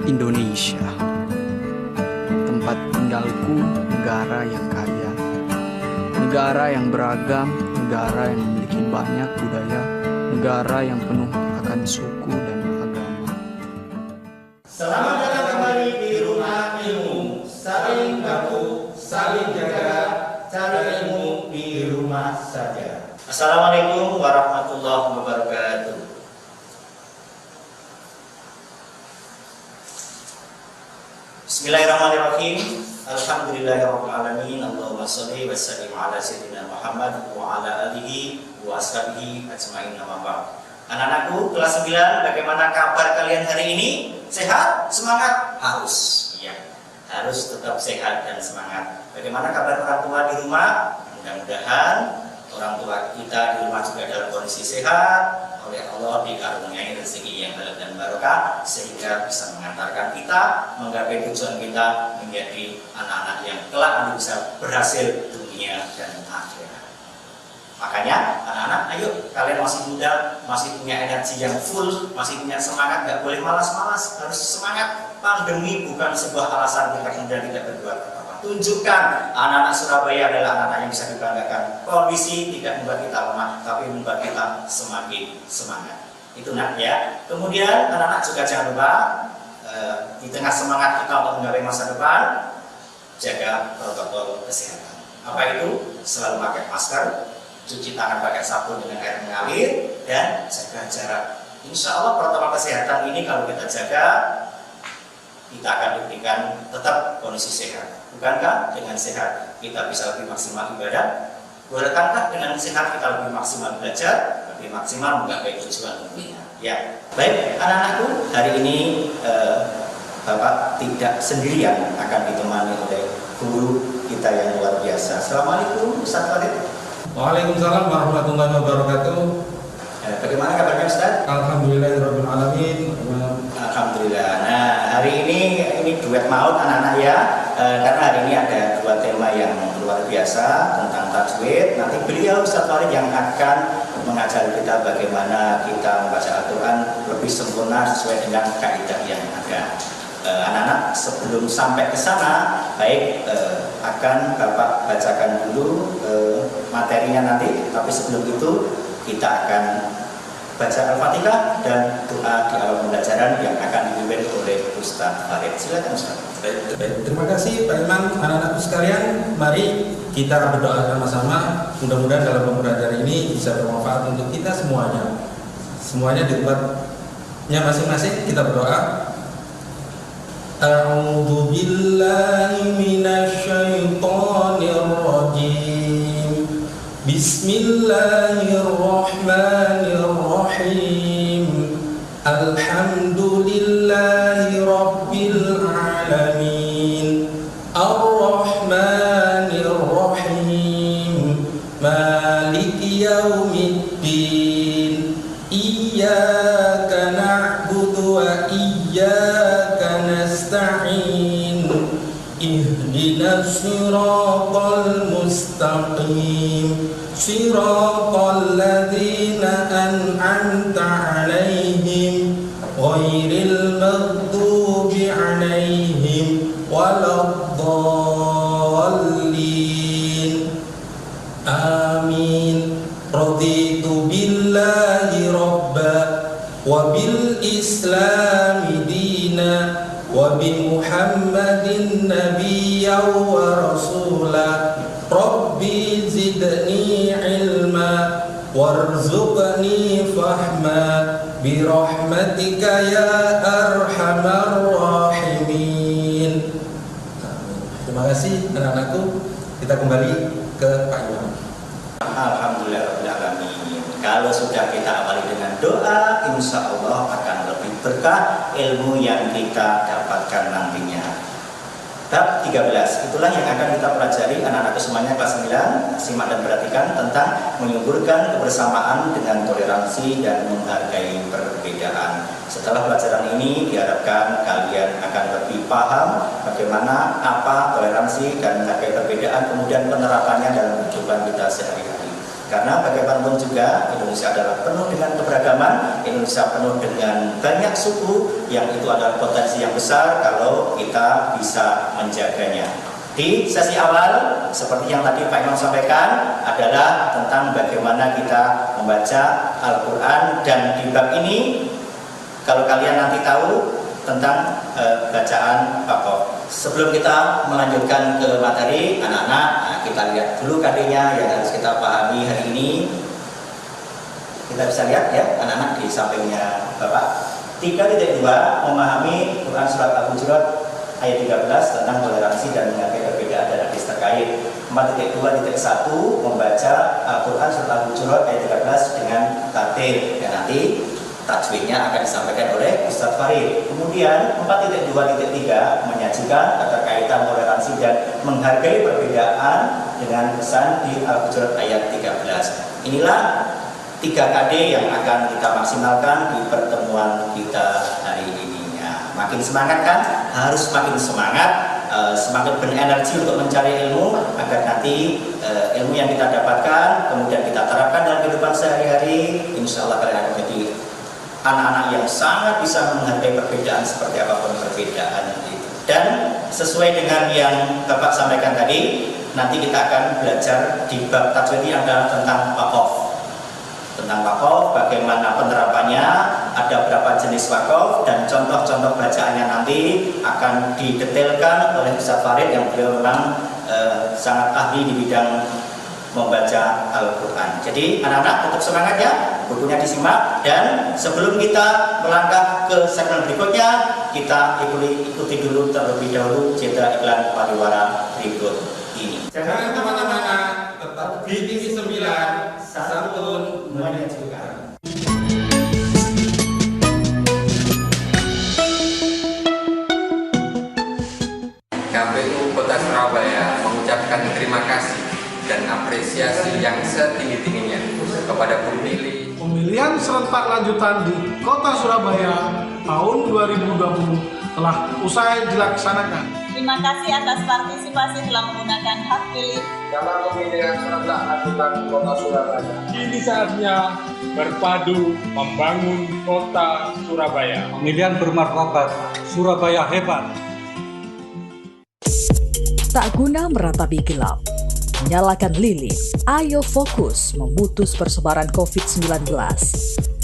Indonesia, tempat tinggalku, negara yang kaya, negara yang beragam, negara yang memiliki banyak budaya, negara yang penuh akan suku dan agama. Selamat datang kembali di Rumah Ilmu. Saling bantu, saling jaga, cari ilmu di rumah saja. Assalamualaikum warahmatullahi wabarakatuh. Bismillahirrahmanirrahim. Alhamdulillahirabbil alamin. Allahumma shalli wa sallim ala sayyidina Muhammad wa ala alihi wa ashabihi ajmain. Amma ba'd. Anak-anakku kelas 9, bagaimana kabar kalian hari ini? Sehat? Semangat? Harus. Ya, harus tetap sehat dan semangat. Bagaimana kabar orang tua di rumah? Mudah-mudahan orang tua kita di rumah juga dalam kondisi sehat, oleh Allah dikaruniai rezeki yang halal dan barokah, sehingga bisa mengantarkan kita menggapai tujuan kita menjadi anak-anak yang kelak nanti bisa berhasil dunia dan akhirat. Makanya anak-anak, ayo, kalian masih muda, masih punya energi yang full, masih punya semangat, gak boleh malas-malas, harus semangat. Pandemi bukan sebuah alasan kita kemudian tidak berbuat apa-apa. Tunjukkan anak-anak Surabaya adalah anak-anak yang bisa dibanggakan. Kondisi tidak membuat kita lemah, tapi membuat kita semakin semangat. Itu nak ya. Kemudian anak-anak juga jangan lupa di tengah semangat kita untuk menggapai masa depan, jaga protokol kesehatan. Apa itu? Selalu pakai masker, cuci tangan pakai sabun dengan air mengalir, dan jaga jarak. Insya Allah protokol kesehatan ini kalau kita jaga, kita akan diberikan tetap kondisi sehat. Bukankah dengan sehat kita bisa lebih maksimal ibadah? Bukankah dengan sehat kita lebih maksimal belajar, lebih maksimal menggapai tujuan dunia? Ya, baik anak-anakku, hari ini Bapak tidak sendirian, akan ditemani oleh guru kita yang luar biasa. Assalamualaikum Ustaz Farid. Waalaikumsalam warahmatullahi wabarakatuh. Bagaimana kabarnya Ustaz? Alhamdulillahirabbil alamin. Alhamdulillah. Nah, hari ini duet maut anak-anak ya, karena hari ini ada dua tema yang luar biasa tentang tajwid. Nanti beliau Ustaz Farid yang akan mengajar kita bagaimana kita membaca Al-Quran lebih sempurna sesuai dengan kaidah yang ada. Anak-anak, sebelum sampai ke sana, baik akan Bapak bacakan dulu materinya nanti, tapi sebelum itu kita akan baca Al-Fatihah dan doa di awal pembelajaran yang akan dipimpin oleh Ustaz Farid. Silakan Ustaz. Baik, terima kasih Pak Iman. Anak-anakku sekalian, mari kita berdoa sama-sama. Mudah-mudahan dalam pembelajaran ini bisa bermanfaat untuk kita semuanya. Semuanya di tempatnya masing-masing kita berdoa. A'udzu billahi minasy syaithanir rajim. Bismillahirrahmanirrahim. Alhamdulillahi rabbil alamin. Ar-Rahmanir Rahim. Maliki yaumiddin. Iyyaka na'budu wa iyyaka nasta'in. Ihdinas siratal mustaqim. Siratal ladzina an'amta 'alaihim ghairil maghdubi 'alaihim waladdallin. Amin. Raditu billahi rabba wa bil islami dina wa bi Muhammadin nabiyyan wa rasula. Rabbi zidni ilma warzuqni fahma bi rahmatika ya arhamar rahimin. Terima kasih anak-anakku. Kita kembali ke Pak Iwan. Alhamdulillahirrahmanirrahim. Kalau sudah kita awali dengan doa, insya Allah akan lebih berkah ilmu yang kita dapatkan nantinya. Bab 13, itulah yang akan kita pelajari anak-anak semuanya kelas 9. Simak dan perhatikan tentang menyuburkan kebersamaan dengan toleransi dan menghargai perbedaan. Setelah pelajaran ini diharapkan kalian akan lebih paham bagaimana apa toleransi dan menghargai perbedaan, kemudian penerapannya dalam kehidupan kita sehari-hari. Karena bagaimanapun juga Indonesia adalah penuh dengan keberagaman, Indonesia penuh dengan banyak suku yang itu adalah potensi yang besar kalau kita bisa menjaganya. Di sesi awal, seperti yang tadi Pak Imam sampaikan, adalah tentang bagaimana kita membaca Al-Quran. Dan di bab ini, kalau kalian nanti tahu tentang bacaan Baqarah. Sebelum kita melanjutkan ke materi, anak-anak, kita lihat dulu KD-nya yang harus kita pahami hari ini. Kita bisa lihat ya, anak-anak di sampingnya Bapak. 3.2 memahami Quran Surat Al-Hujurat ayat 13 tentang toleransi dan menghargai perbedaan dan hadis terkait. 4.2.1 membaca Al-Quran Surat Al-Hujurat ayat 13 dengan tartil. Dan nanti tajwidnya akan disampaikan oleh Ustadz Farid. Kemudian 4.2.3 menyajikan keterkaitan toleransi dan menghargai perbedaan dengan pesan di Al-Hujurat ayat 13. Inilah 3 KD yang akan kita maksimalkan di pertemuan kita hari ini. Makin semangat kan? Harus makin semangat, semakin berenergi untuk mencari ilmu agar nanti ilmu yang kita dapatkan kemudian kita terapkan dalam kehidupan sehari-hari. Insya Allah kalian akan menjadi anak-anak yang sangat bisa menghargai perbedaan seperti apapun perbedaan itu. Dan sesuai dengan yang Bapak sampaikan tadi, nanti kita akan belajar di bab tajwid yang adalah tentang waqaf. Tentang waqaf, bagaimana penerapannya, ada berapa jenis waqaf, dan contoh-contoh bacaannya nanti akan didetailkan oleh Ustadz Farid yang beliau memang sangat ahli di bidang membaca Al-Quran. Jadi anak-anak tetap semangat ya, bukunya disimak. Dan sebelum kita melangkah ke segmen berikutnya, kita ikuti dulu terlebih dahulu jeda iklan pariwara berikut ini. Jangan kemana-mana, tetap di TV 9, santun menyejukkan. KPU Kota Surabaya mengucapkan terima kasih dan apresiasi yang setinggi-tingginya kepada pemilihan serentak lanjutan di Kota Surabaya tahun 2020 telah usai dilaksanakan. Terima kasih atas partisipasi telah menggunakan hak pilih dalam pemilihan serentak lanjutan Kota Surabaya. Kini saatnya berpadu membangun Kota Surabaya. Pemilihan bermartabat, Surabaya hebat. Tak guna meratapi gelap, nyalakan lilin, ayo fokus memutus persebaran COVID-19.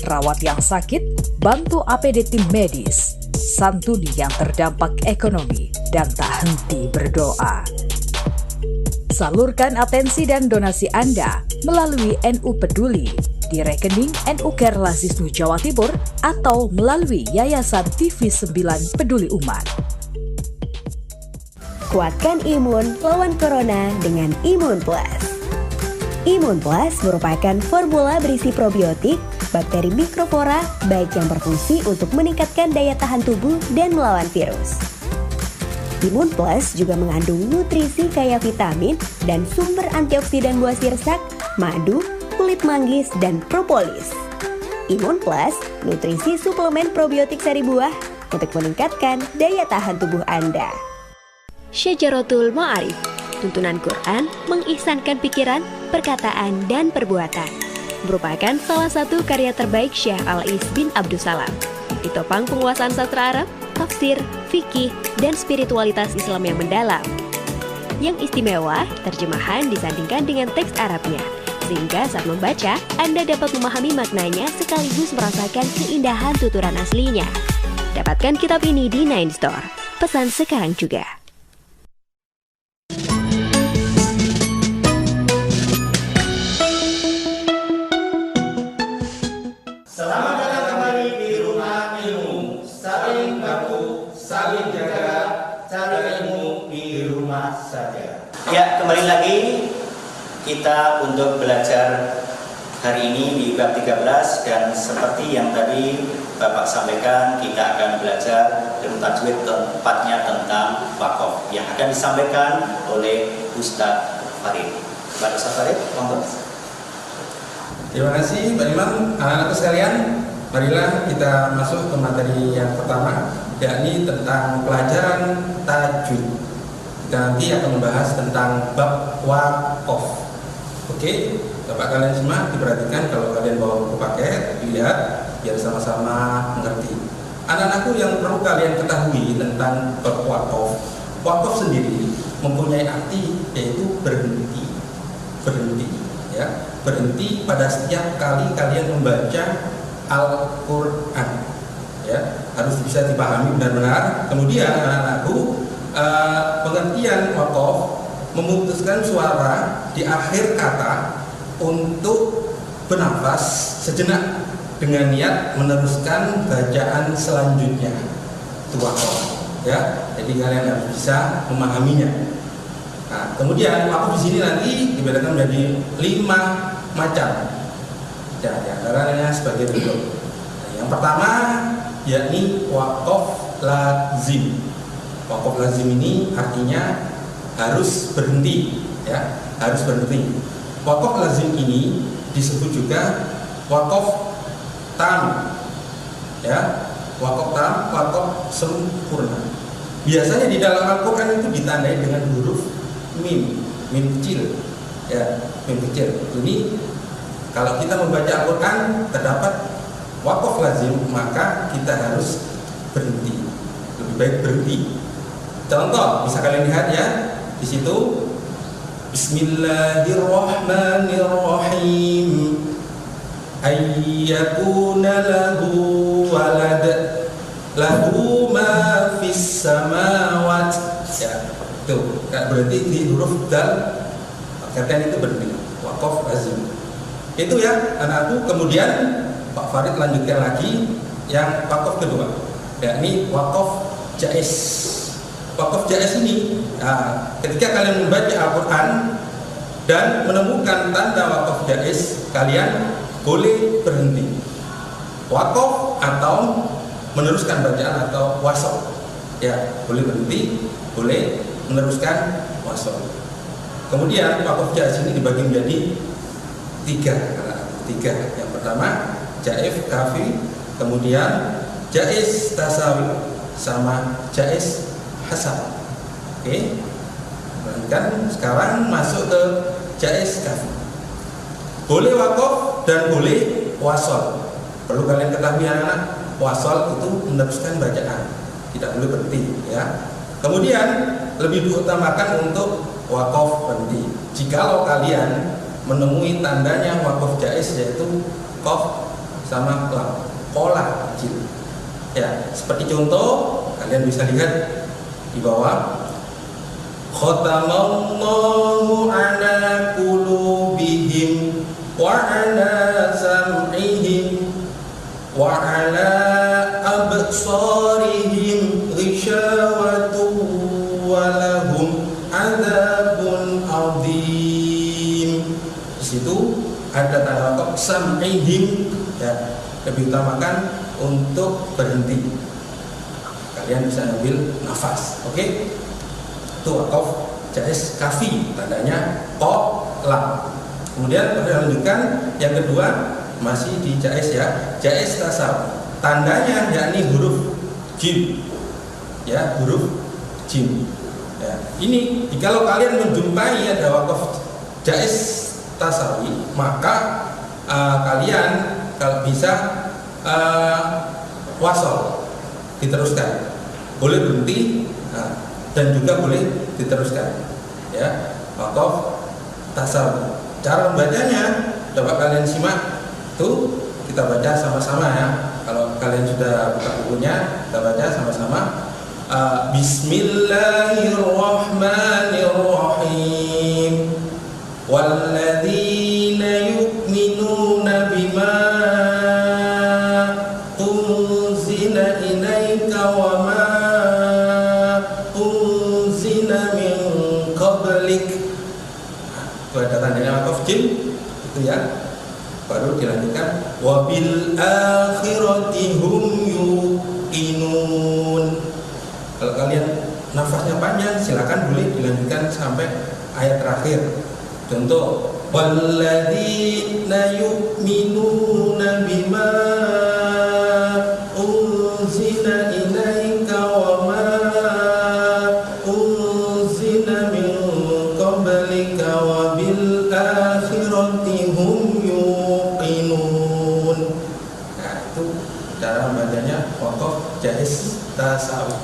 Rawat yang sakit, bantu APD tim medis, santuni yang terdampak ekonomi, dan tak henti berdoa. Salurkan atensi dan donasi Anda melalui NU Peduli di rekening NU Kerlasisnu Jawa Timur atau melalui Yayasan TV 9 Peduli Umat. Kuatkan imun lawan corona dengan Imun Plus. Imun Plus merupakan formula berisi probiotik, bakteri mikroflora, baik yang berfungsi untuk meningkatkan daya tahan tubuh dan melawan virus. Imun Plus juga mengandung nutrisi kaya vitamin dan sumber antioksidan buah sirsak, madu, kulit manggis, dan propolis. Imun Plus, nutrisi suplemen probiotik sari buah untuk meningkatkan daya tahan tubuh Anda. Syajaratul Ma'arif, tuntunan Quran mengihsankan pikiran, perkataan, dan perbuatan. Merupakan salah satu karya terbaik Syekh Al-Is bin Abdussalam. Ditopang penguasaan sastra Arab, tafsir, fikih, dan spiritualitas Islam yang mendalam. Yang istimewa, terjemahan disandingkan dengan teks Arabnya, sehingga saat membaca, Anda dapat memahami maknanya sekaligus merasakan keindahan tuturan aslinya. Dapatkan kitab ini di Nine Store. Pesan sekarang juga. Selamat datang kembali di Rumah Ilmu. Saling baku, saling jaga, cari ilmu di rumah saja. Ya, kembali lagi kita untuk belajar hari ini di bab 13, dan seperti yang tadi Bapak sampaikan, kita akan belajar ilmu tajwid, tepatnya tentang waqaf yang akan disampaikan oleh Ustadz Farid. Pak Ustadz Farid, monggo. Terima kasih Pak Imam. Anak-anakku sekalian, marilah kita masuk ke materi yang pertama, yakni tentang pelajaran tajwid. Kita nanti akan membahas tentang bab waqaf. Oke, Coba kalian simak, diperhatikan kalau kalian bawa buku paket, lihat biar sama-sama mengerti. Anak-anakku yang perlu kalian ketahui tentang wakaf. Wakaf sendiri mempunyai arti yaitu berhenti, ya, berhenti pada setiap kali kalian membaca Al-Quran, ya, harus bisa dipahami benar-benar. Kemudian anak-anakku, pengertian wakaf memutuskan suara di akhir kata untuk bernafas sejenak dengan niat meneruskan bacaan selanjutnya. Itu wakaf, ya. Jadi kalian harus bisa memahaminya. Nah, kemudian wakaf di sini nanti dibedakan menjadi 5 macam. Ya, di antaranya sebagai berikut. Yang pertama yakni wakaf lazim. Wakaf lazim ini artinya harus berhenti, ya, harus berhenti. Wakaf lazim ini disebut juga wakaf tam, ya, wakaf tam, wakaf sempurna. Biasanya di dalam Al-Quran itu ditandai dengan huruf mim kecil, ya, mim kecil. Ini kalau kita membaca Al-Quran terdapat wakaf lazim, maka kita harus berhenti. Lebih baik berhenti. Contoh bisa kalian lihat, ya, di situ Bismillahirrahmanirrahim. Ayyakuna lahu walad lahu ma fis samawat. Ya, tuh, berarti di huruf dal kata itu berhenti. Wakaf lazim. Itu ya anakku. Kemudian Pak Farid lanjutkan lagi yang wakaf kedua, yakni wakaf jaiz. Wakaf jaiz ini, nah, ketika kalian membaca Al-Quran dan menemukan tanda wakaf jaiz, kalian boleh berhenti wakaf atau meneruskan bacaan atau wasol. Ya, boleh berhenti, boleh meneruskan wasol. Kemudian wakaf jaiz ini dibagi menjadi 3. Yang pertama jaiz kafi, kemudian jaiz tasawi, sama jaiz hasan. Oke. Dan sekarang masuk ke jaiz kafi. Boleh wakaf dan boleh wasol. Perlu kalian ketahui anak-anak, wasol itu meneruskan bacaan, tidak boleh berhenti, ya. Kemudian lebih diutamakan untuk wakaf berhenti. Jikalau kalian menemui tandanya wakaf jaiz, yaitu qaf sama lam, qolah kecil. Ya, seperti contoh kalian bisa lihat di bawah. Khatamallahu ala qulubihim wa ala sam'ihim wa ala absarihim ghishawatu wa lahum adzabun adzim. Di situ ada tanda wakaf sam'ihim, ya, lebih utamakan untuk berhenti. Kalian bisa ambil nafas, oke? Itu wakaf jaiz kafi, tandanya qa lam. Kemudian kita lanjutkan yang kedua, masih di jaiz, ya, jaiz tasawuf. Tandanya yakni huruf jim, ya, huruf jim. Ya, ini jikalau kalian menjumpai ada wakaf jaiz tasawi, maka kalian kalau bisa wasol, diteruskan, boleh berhenti, dan juga boleh diteruskan, ya, wakaf tasawi. Cara membacanya coba kalian simak, tuh kita baca sama-sama, ya. Kalau kalian sudah buka bukunya, kita baca sama-sama. Bismillahirrahmanirrahim. Walladzina yu'minuna bima unzila ilaika wa ma unzila min qablik. Itu ada tandanya wakaf jim, itu, ya. Baru dilanjutkan wabil akhirati hum yuqinun. Kalau kalian nafasnya panjang, silakan boleh dilanjutkan sampai ayat terakhir. Contoh, walladzina yu'minuna bima unzila ilaika wa ma unzila min qablika wa bil akhirati hum Jais Tasawuf.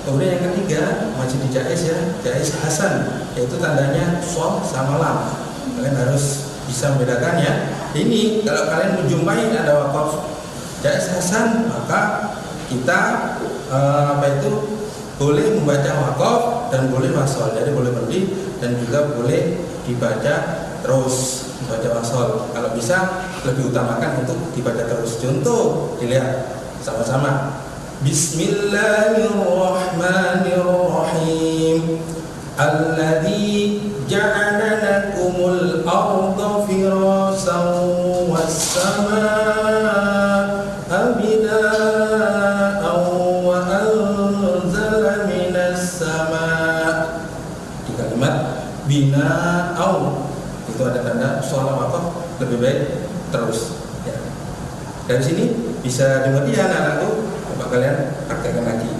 Kemudian yang ketiga masih di Jais ya, Jais Hasan, yaitu tandanya sol sama lam. Kalian harus bisa membedakannya. Ini kalau kalian menjumpai ada wakaf Jais Hasan, maka kita boleh membaca wakaf dan boleh wasol. Jadi boleh berhenti dan juga boleh dibaca terus, membaca wasol. Kalau bisa lebih utamakan untuk dibaca terus. Contoh, dilihat sama-sama. Bismillahirrahmanirrahim. Alladzi ja'ala lakumul arda firasan was-samaa'a binaa'an wa anzala minas samaa'i. Di kalimat bina'au itu ada tanda soal wakaf, lebih baik terus ya. Dari sini bisa dimengerti ya anak-anakku. Coba kalian praktekkan lagi.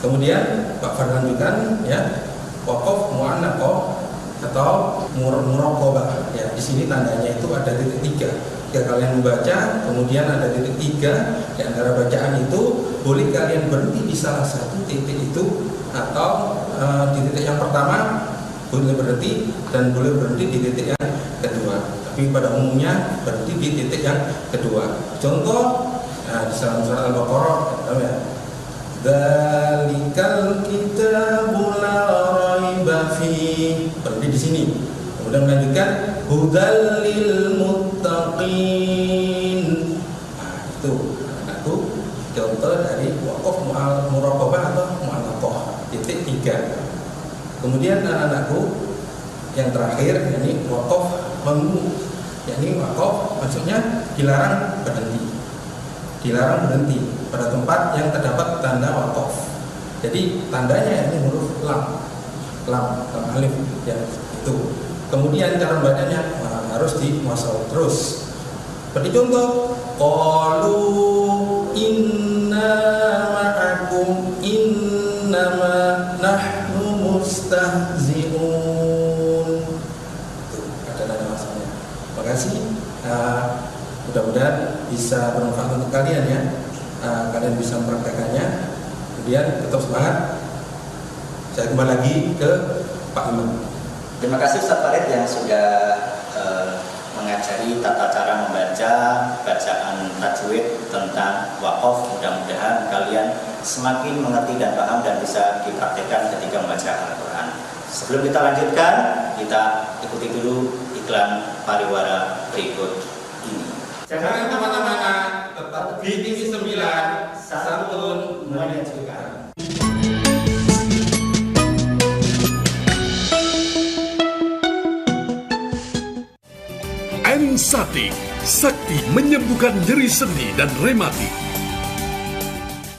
Kemudian Pak Far lanjutkan ya, wakaf mu'annaqah atau muraqabah ya. Di sini tandanya itu ada titik 3. Jika kalian membaca kemudian ada titik 3 di antara bacaan itu, boleh kalian berhenti di salah satu titik itu, atau di titik yang pertama boleh berhenti dan boleh berhenti di titik yang kedua. Tapi pada umumnya berhenti di titik yang kedua. Contoh, di dalam surah Al-Baqarah ya, Dzalikal kitabu la raiba fi, berhenti di sini. Kemudian melanjutkan hudal lil muttaqin. Nah, itu anakku contoh dari wakaf muraqabah atau mu'allaqah, titik 3. Kemudian anak-anakku yang terakhir, yakni wakaf mamnu, yakni wakaf maksudnya dilarang berhenti pada tempat yang terdapat tanda wakaf. Jadi tandanya ini huruf lam alif ya, itu. Kemudian cara bacanya harus diwasal terus. Seperti contoh, qalu inna ma'akum innama nahnu mustahzi'un. Itu ada tanda wasalnya. Terima kasih. Mudah-mudahan bisa bermanfaat untuk kalian ya. Kalian bisa mempraktekannya. Kemudian tetap semangat. Saya kembali lagi ke Pak Imam. Terima kasih Ustaz Farid yang sudah mengajari tata cara membaca bacaan tajwid tentang wakaf. Mudah-mudahan kalian semakin mengerti dan paham dan bisa dipraktikkan ketika membaca Al-Quran. Sebelum kita lanjutkan, kita ikuti dulu iklan pariwara berikut ini. Jangan kemana-mana, tetap di TV 9, Santun menyajikan. Ensatik, sakti menyembuhkan nyeri sendi dan rematik.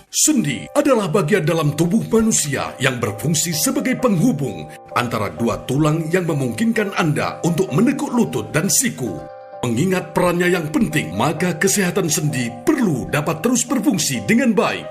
Sendi adalah bagian dalam tubuh manusia yang berfungsi sebagai penghubung antara dua tulang yang memungkinkan Anda untuk menekuk lutut dan siku. Mengingat perannya yang penting, maka kesehatan sendi perlu dapat terus berfungsi dengan baik.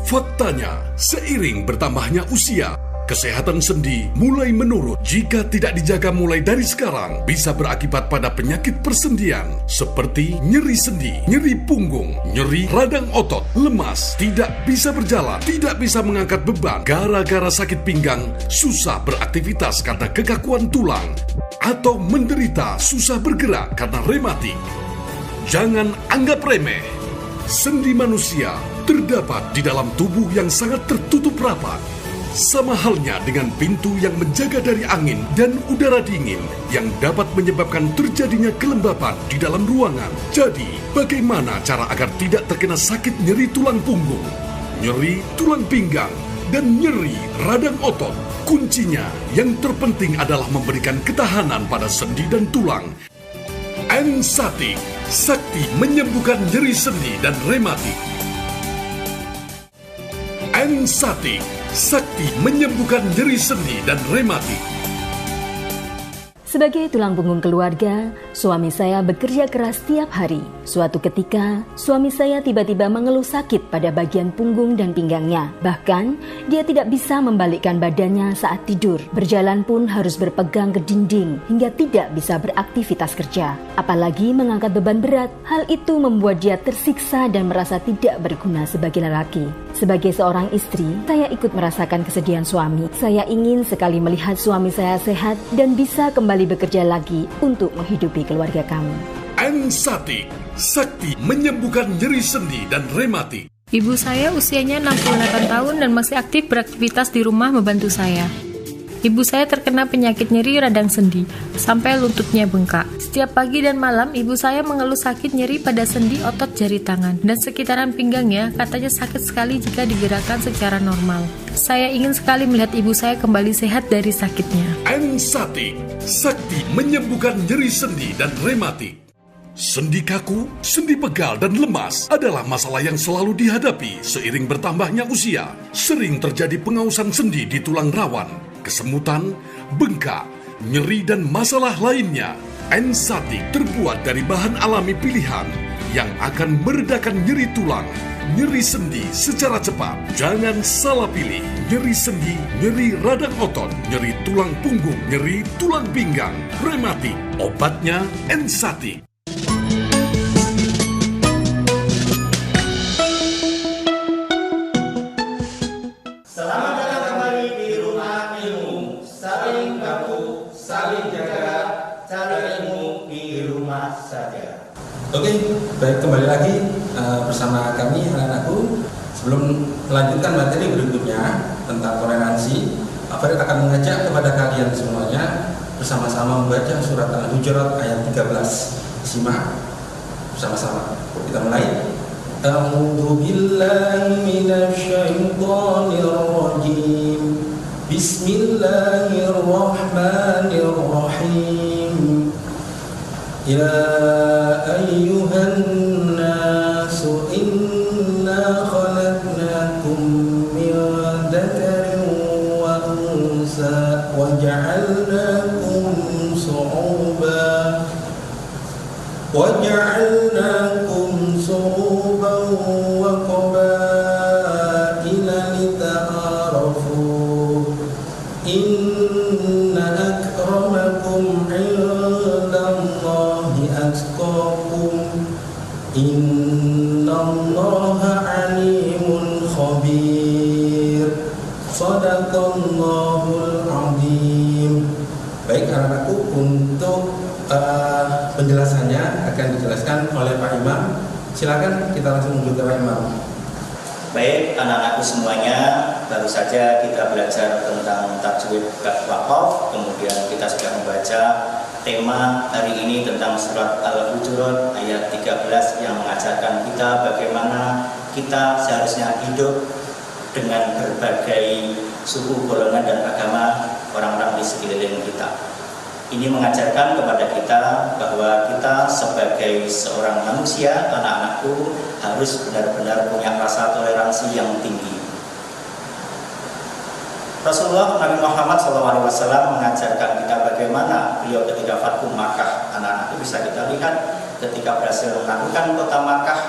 Faktanya, seiring bertambahnya usia, kesehatan sendi mulai menurun. Jika tidak dijaga mulai dari sekarang, bisa berakibat pada penyakit persendian seperti nyeri sendi, nyeri punggung, nyeri radang otot, lemas, tidak bisa berjalan, tidak bisa mengangkat beban gara-gara sakit pinggang, susah beraktivitas karena kekakuan tulang, atau menderita susah bergerak karena rematik. Jangan anggap remeh. Sendi manusia terdapat di dalam tubuh yang sangat tertutup rapat. Sama halnya dengan pintu yang menjaga dari angin dan udara dingin yang dapat menyebabkan terjadinya kelembapan di dalam ruangan. Jadi, bagaimana cara agar tidak terkena sakit nyeri tulang punggung, nyeri tulang pinggang, dan nyeri radang otot? Kuncinya yang terpenting adalah memberikan ketahanan pada sendi dan tulang. Ensatik, sakti menyembuhkan nyeri sendi dan rematik. Ensatik, sakti menyembuhkan nyeri sendi dan rematik. Sebagai tulang punggung keluarga, suami saya bekerja keras setiap hari. Suatu ketika, suami saya tiba-tiba mengeluh sakit pada bagian punggung dan pinggangnya. Bahkan, dia tidak bisa membalikkan badannya saat tidur. Berjalan pun harus berpegang ke dinding hingga tidak bisa beraktivitas kerja. Apalagi mengangkat beban berat, hal itu membuat dia tersiksa dan merasa tidak berguna sebagai lelaki. Sebagai seorang istri, saya ikut merasakan kesedihan suami. Saya ingin sekali melihat suami saya sehat dan bisa kembali bekerja lagi untuk menghidupi keluarga kami. Ensatik, sakti menyembuhkan nyeri sendi dan rematik. Ibu saya usianya 68 tahun dan masih aktif beraktivitas di rumah membantu saya. Ibu saya terkena penyakit nyeri radang sendi, sampai lututnya bengkak. Setiap pagi dan malam, ibu saya mengeluh sakit nyeri pada sendi otot jari tangan. Dan sekitaran pinggangnya, katanya sakit sekali jika digerakkan secara normal. Saya ingin sekali melihat ibu saya kembali sehat dari sakitnya. Ensatik, sakti menyembuhkan nyeri sendi dan rematik. Sendi kaku, sendi pegal dan lemas adalah masalah yang selalu dihadapi seiring bertambahnya usia. Sering terjadi pengausan sendi di tulang rawan, kesemutan, bengkak, nyeri dan masalah lainnya. Ensatik terbuat dari bahan alami pilihan yang akan meredakan nyeri tulang, nyeri sendi secara cepat. Jangan salah pilih. Nyeri sendi, nyeri radang otot, nyeri tulang punggung, nyeri tulang pinggang, rematik. Obatnya Ensatik. Selamat datang kembali di Rumah Ilmu. Saling bantu, saling jaga, cari ilmu di rumah saja. Oke, baik, kembali lagi bersama kami anak-anakku. Sebelum melanjutkan materi berikutnya tentang toleransi, Farid akan mengajak kepada kalian semuanya bersama-sama membaca surat Al-Hujurat ayat 13. Simak bersama-sama. Kita mulai. A'udzu billahi minasy syaithanir rajim. Bismillahirrahmanirrahim. Ya ayyuhan nasu inna khalaqnakum min dzakarin wa unsa wa ja'alnakum شعوبا وقبائل لتعارفوا إن أكرمكم عند الله أتقاكم إن الله عليم خبير صدق الله العظيم. Baik anak-anakku, untuk penjelasannya akan dijelaskan oleh Pak Imam. Silakan kita langsung menuju ke Pak Imam. Baik anak-anakku semuanya, baru saja kita belajar tentang tajwid bab waqaf, kemudian kita sudah membaca tema hari ini tentang surat Al-Hujurat ayat 13 yang mengajarkan kita bagaimana kita seharusnya hidup dengan berbagai suku, golongan dan agama orang-orang di sekeliling kita. Ini mengajarkan kepada kita bahwa kita sebagai seorang manusia, anak-anakku, harus benar-benar punya rasa toleransi yang tinggi. Rasulullah Nabi Muhammad SAW mengajarkan kita bagaimana beliau ketika Fathu Makkah. Anak-anakku bisa kita lihat ketika berhasil menaklukkan kota Makkah,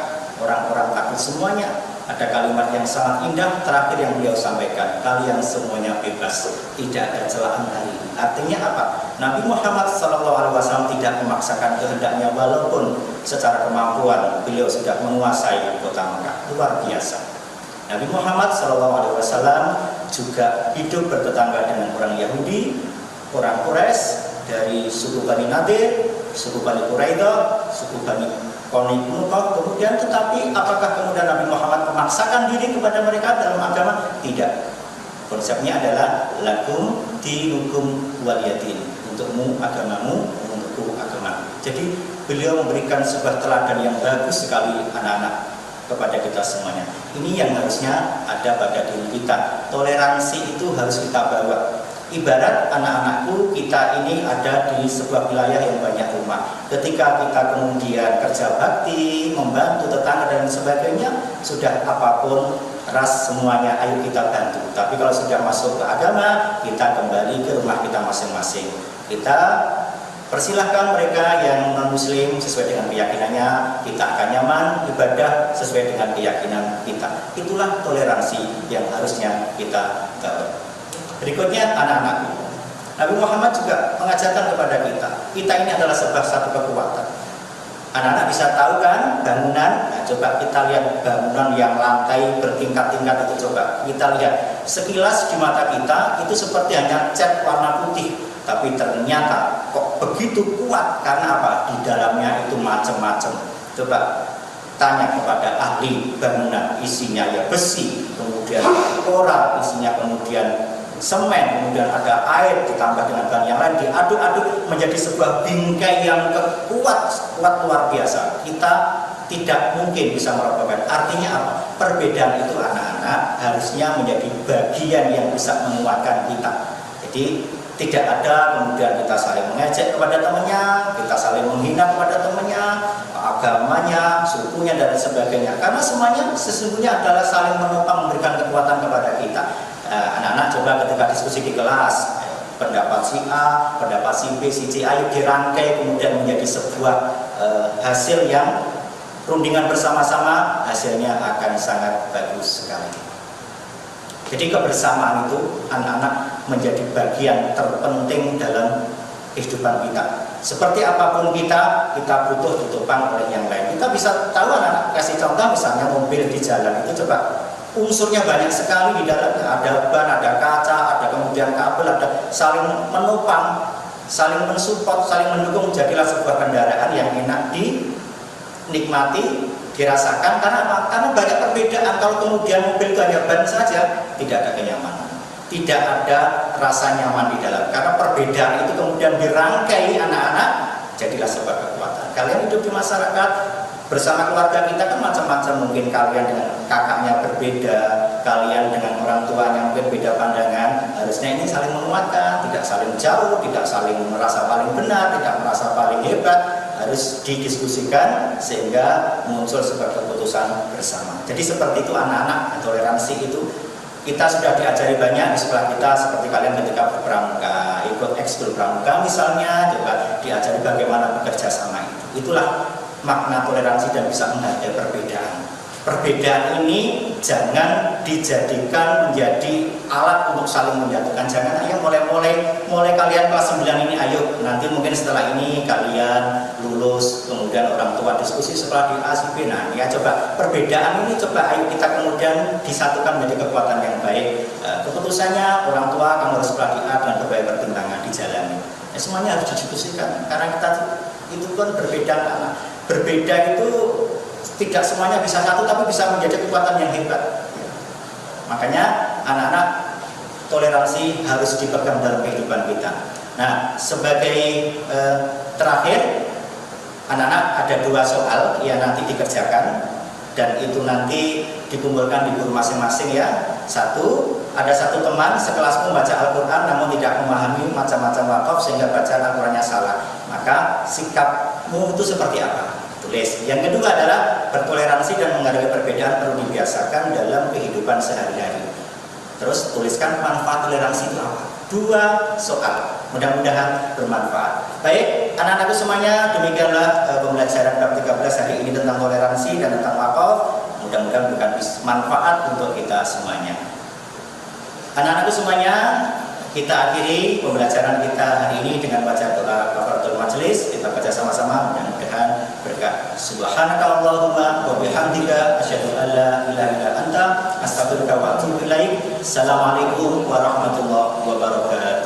orang-orang takut semuanya. Ada kalimat yang sangat indah terakhir yang beliau sampaikan, kalian semuanya bebas, tidak ada celaan hari ini. Artinya apa? Nabi Muhammad SAW tidak memaksakan kehendaknya, walaupun secara kemampuan beliau sudah menguasai kota Makkah. Luar biasa. Nabi Muhammad SAW juga hidup bertetangga dengan orang Yahudi, orang Quraisy, dari suku Bani Nadir, suku Bani Quraidah, suku Bani Quraidah, kemudian tetapi apakah kemudian Nabi Muhammad memaksakan diri kepada mereka dalam agama? Tidak. Konsepnya adalah lakum dinukum waliyadin, untukmu agamamu, untukku agama. Jadi beliau memberikan sebuah teladan yang bagus sekali anak-anak kepada kita semuanya. Ini yang harusnya ada pada diri kita. Toleransi itu harus kita bawa. Ibarat anak-anakku, kita ini ada di sebuah wilayah yang banyak rumah. Ketika kita kemudian kerja bakti, membantu tetangga dan sebagainya, sudah apapun ras semuanya ayo kita bantu. Tapi kalau sudah masuk ke agama, kita kembali ke rumah kita masing-masing. Kita persilahkan mereka yang non-muslim sesuai dengan keyakinannya, kita akan nyaman ibadah sesuai dengan keyakinan kita. Itulah toleransi yang harusnya kita bawa. Berikutnya anak-anakku, Nabi Muhammad juga mengajarkan kepada kita ini adalah sebuah satu kekuatan. Anak-anak bisa tahu kan bangunan? Nah, coba kita lihat bangunan yang lantai bertingkat-tingkat itu, coba kita lihat sekilas di mata kita itu seperti hanya cat warna putih, tapi ternyata kok begitu kuat. Karena apa? Di dalamnya itu macam-macam. Coba tanya kepada ahli bangunan, isinya ya besi, kemudian koral, isinya kemudian semen, kemudian ada air ditambah dengan bahan yang lain, diaduk-aduk menjadi sebuah bingkai yang kuat luar biasa. Kita tidak mungkin bisa merobohkan. Artinya apa? Perbedaan itu anak-anak harusnya menjadi bagian yang bisa menguatkan kita. Jadi tidak ada kemudian kita saling mengejek kepada temannya, kita saling menghina kepada temannya, agamanya, sukunya dan sebagainya. Karena semuanya sesungguhnya adalah saling menopang, memberikan kekuatan kepada kita. Anak-anak coba ketika diskusi di kelas, pendapat si A, pendapat si B, si C, ayo dirangkai kemudian menjadi sebuah hasil yang rundingan bersama-sama, hasilnya akan sangat bagus sekali. Jadi kebersamaan itu anak-anak menjadi bagian terpenting dalam kehidupan kita. Seperti apapun kita butuh ditopang oleh yang lain. Kita bisa tahu, anak-anak kasih contoh misalnya mobil di jalan itu, coba unsurnya banyak sekali di dalamnya, ada ban, ada kaca, ada kemudian kabel, ada saling menopang, saling mensupport, saling mendukung, jadilah sebuah kendaraan yang enak dinikmati, dirasakan. Karena apa? Karena banyak perbedaan. Kalau kemudian mobil itu hanya ban saja, tidak ada kenyamanan, tidak ada rasa nyaman di dalam. Karena perbedaan itu kemudian dirangkai anak-anak, jadilah sebuah kekuatan. Kalian hidup di masyarakat bersama keluarga kita kan macam-macam, mungkin kalian dengan kakaknya berbeda, kalian dengan orang tuanya mungkin beda pandangan. Harusnya ini saling menguatkan, tidak saling jauh, tidak saling merasa paling benar, tidak merasa paling hebat. Harus didiskusikan sehingga muncul sebuah keputusan bersama. Jadi seperti itu anak-anak, toleransi itu kita sudah diajari banyak di sekolah kita, seperti kalian ketika berpramuka, ikut ekskul pramuka misalnya, coba diajari bagaimana bekerja sama itu. Itulah makna toleransi dan bisa menghargai perbedaan. Perbedaan ini jangan dijadikan menjadi alat untuk saling menjatuhkan. Jangan, ayo mulai kalian kelas 9 ini, ayo nanti mungkin setelah ini kalian lulus, kemudian orang tua diskusi sekolah di A, si B. Nah ya, coba perbedaan ini coba ayo kita kemudian disatukan menjadi kekuatan yang baik. Keputusannya orang tua kamu harus sekolah di A dengan berbagai pertimbangan dijalani. Semuanya harus didiskusikan karena kita itu kan berbeda karena berbeda itu tidak semuanya bisa satu, tapi bisa menjadi kekuatan yang hebat. Makanya anak-anak toleransi harus dipegang dalam kehidupan kita. Nah, sebagai terakhir, anak-anak ada 2 soal yang nanti dikerjakan dan itu nanti dikumpulkan di guru masing-masing ya. 1, ada 1 teman sekelasmu baca Al-Quran namun tidak memahami macam-macam wakaf sehingga bacaan Al-Qurannya salah. Maka sikapmu itu seperti apa? Tulis. Yang kedua adalah bertoleransi dan menghargai perbedaan perlu dibiasakan dalam kehidupan sehari-hari. Terus tuliskan manfaat toleransi itu apa? 2 soal. Mudah-mudahan bermanfaat. Baik, anak-anakku semuanya, demikianlah pembelajaran bab 13 hari ini tentang toleransi dan tentang wakaf. Mudah-mudahan memberikan manfaat untuk kita semuanya. Anak-anakku semuanya, kita akhiri pembelajaran kita hari ini dengan baca doa kafaratul majelis. Kita baca sama-sama, mudah-mudahan berkah. Subhanakallahumma wa bihamdika asyhadu an la ilaha illa anta astaghfiruka wa atubu ilaik. Assalamualaikum warahmatullahi wabarakatuh.